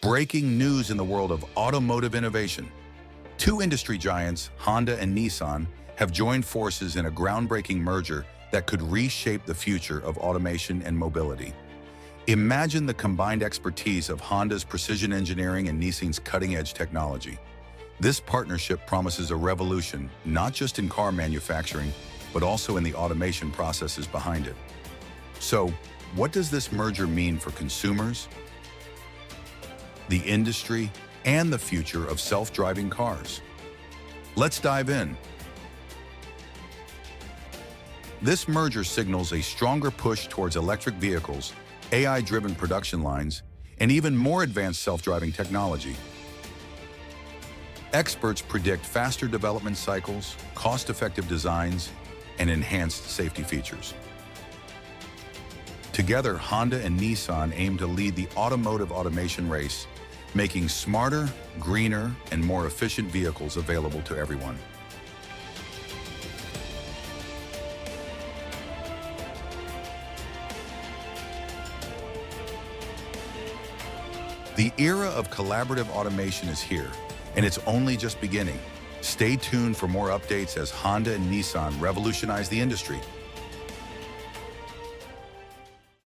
Breaking news in the world of automotive innovation. Two industry giants, Honda and Nissan, have joined forces in a groundbreaking merger that could reshape the future of automation and mobility. Imagine the combined expertise of Honda's precision engineering and Nissan's cutting-edge technology. This partnership promises a revolution, not just in car manufacturing, but also in the automation processes behind it. So, what does this merger mean for consumers, the industry, and the future of self-driving cars? Let's dive in. This merger signals a stronger push towards electric vehicles, AI-driven production lines, and even more advanced self-driving technology. Experts predict faster development cycles, cost-effective designs, and enhanced safety features. Together, Honda and Nissan aim to lead the automotive automation race, making smarter, greener, and more efficient vehicles available to everyone. The era of collaborative automation is here, and it's only just beginning. Stay tuned for more updates as Honda and Nissan revolutionize the industry.